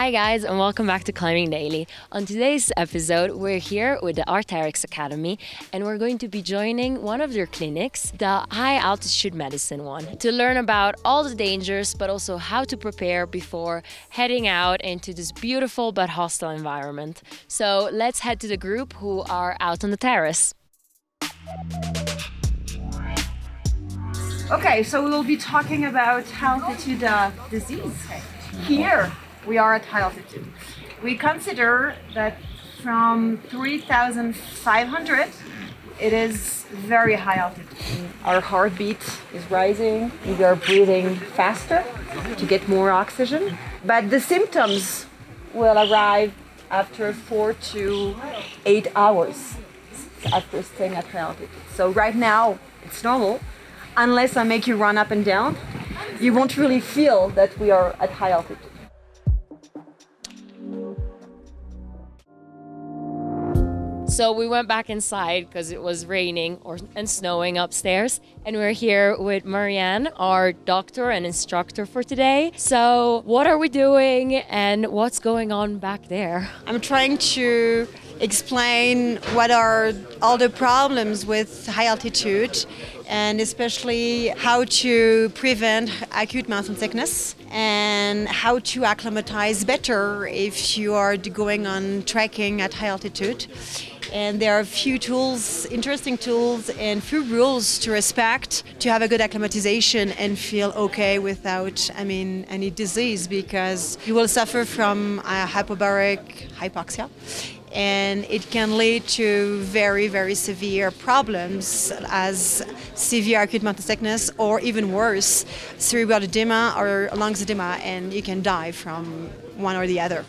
Hi guys, and welcome back to Climbing Daily. On today's episode, we're here with the Arc'teryx Academy, and we're going to be joining one of their clinics, the high altitude medicine one, to learn about all the dangers, but also how to prepare before heading out into this beautiful but hostile environment. So let's head to the group who are out on the terrace. Okay, so we will be talking about altitude disease. Here we are at high altitude. We consider that from 3,500 it is very high altitude. Our heartbeat is rising, we are breathing faster to get more oxygen. But the symptoms will arrive after 4 to 8 hours after staying at high altitude. So right now it's normal. Unless I make you run up and down, you won't really feel that we are at high altitude. So we went back inside because it was raining and snowing upstairs. And we're here with Marianne, our doctor and instructor for today. So what are we doing and what's going on back there? I'm trying to explain what are all the problems with high altitude and especially how to prevent acute mountain sickness and how to acclimatize better if you are going on trekking at high altitude. And there are a few tools, interesting tools, and few rules to respect to have a good acclimatization and feel okay without, any disease, because you will suffer from hypobaric hypoxia. And it can lead to very, very severe problems as severe acute mountain sickness or even worse, cerebral edema or lungs edema, and you can die from one or the other.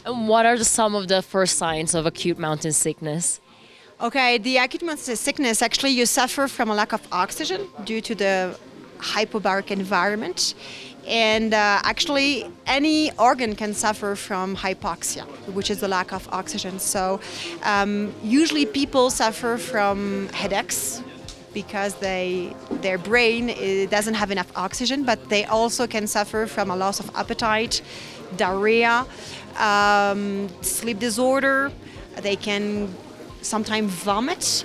And what are some of the first signs of acute mountain sickness? Okay, the acute mountain sickness, actually you suffer from a lack of oxygen due to the hypobaric environment. And actually, any organ can suffer from hypoxia, which is the lack of oxygen. So usually people suffer from headaches because their brain doesn't have enough oxygen, but they also can suffer from a loss of appetite, diarrhea, sleep disorder. They can sometimes vomit,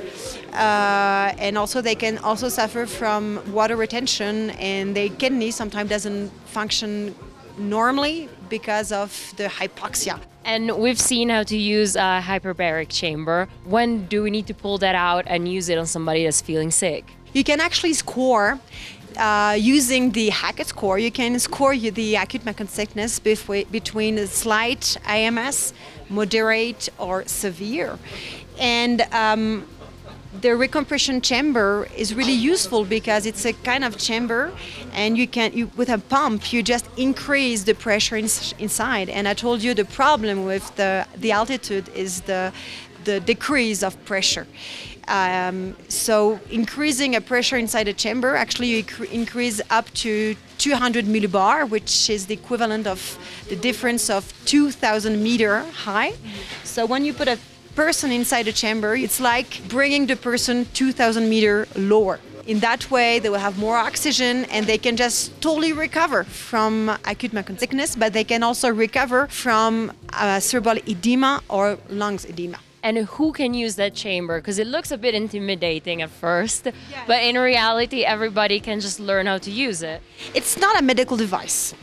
and also they can also suffer from water retention, and their kidney sometimes doesn't function normally because of the hypoxia. And we've seen how to use a hyperbaric chamber. When do we need to pull that out and use it on somebody that's feeling sick? You can actually score using the Hackett score. You can score the acute mountain sickness between slight AMS, moderate, or severe. And the recompression chamber is really useful because it's a kind of chamber, and with a pump you just increase the pressure inside. And I told you the problem with the altitude is the decrease of pressure. So increasing a pressure inside the chamber, actually you increase up to 200 millibar, which is the equivalent of the difference of 2,000 meter high. So when you put a person inside the chamber, it's like bringing the person 2,000 meter lower. In that way, they will have more oxygen and they can just totally recover from acute mountain sickness, but they can also recover from cerebral edema or lungs edema. And who can use that chamber? Because it looks a bit intimidating at first, but in reality, everybody can just learn how to use it. It's not a medical device.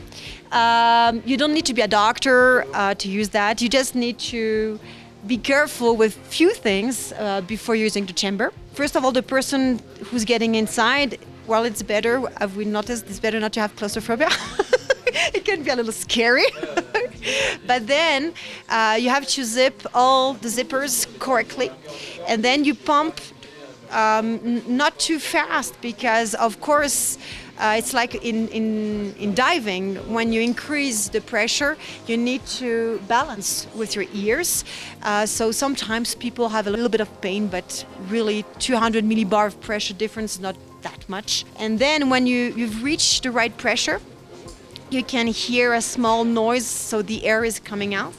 You don't need to be a doctor to use that. You just need to be careful with few things before using the chamber. First of all, the person who's getting inside, well, it's better, have we noticed, it's better not to have claustrophobia. It can be a little scary. But then you have to zip all the zippers correctly. And then you pump not too fast because, of course, it's like in diving. When you increase the pressure, you need to balance with your ears. So sometimes people have a little bit of pain, but really 200 millibar of pressure difference is not that much. And then when you've reached the right pressure, you can hear a small noise, so the air is coming out.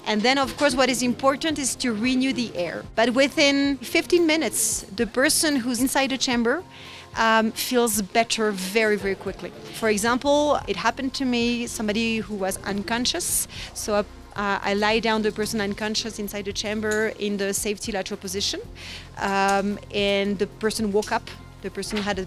And then, of course, what is important is to renew the air. But within 15 minutes, the person who's inside the chamber feels better very, very quickly. For example, it happened to me, somebody who was unconscious. So I lie down the person unconscious inside the chamber in the safety lateral position, and the person woke up. The person had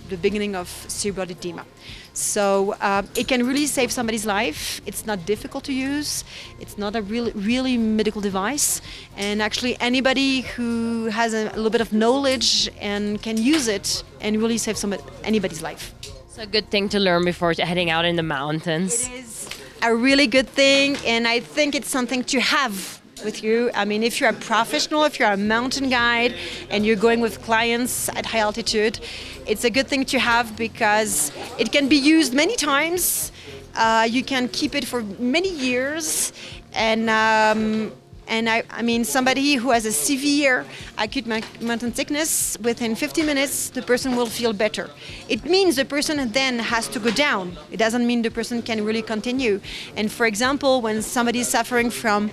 the beginning of cerebral edema. So it can really save somebody's life. It's not difficult to use. It's not a really medical device. And actually anybody who has a little bit of knowledge and can use it and really save anybody's life. It's a good thing to learn before heading out in the mountains. It is a really good thing, and I think it's something to have with you. I mean, if you're a professional, if you're a mountain guide and you're going with clients at high altitude, it's a good thing to have because it can be used many times. You can keep it for many years, and I mean, somebody who has a severe acute mountain sickness, within 50 minutes, the person will feel better. It means the person then has to go down. It doesn't mean the person can really continue. And for example, when somebody is suffering from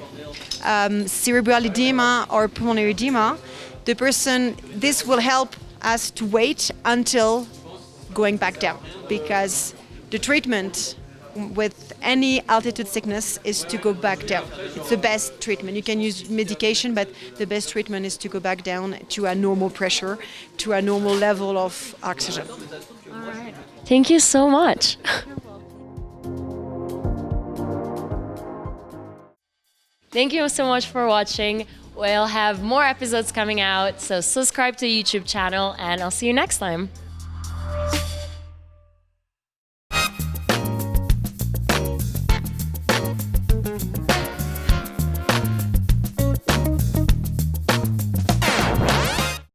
cerebral edema or pulmonary edema, this will help us to wait until going back down, because the treatment with any altitude sickness is to go back down. It's the best treatment. You can use medication, but the best treatment is to go back down to a normal pressure, to a normal level of oxygen. All right. Thank you so much. Thank you so much for watching. We'll have more episodes coming out, so subscribe to the YouTube channel, and I'll see you next time.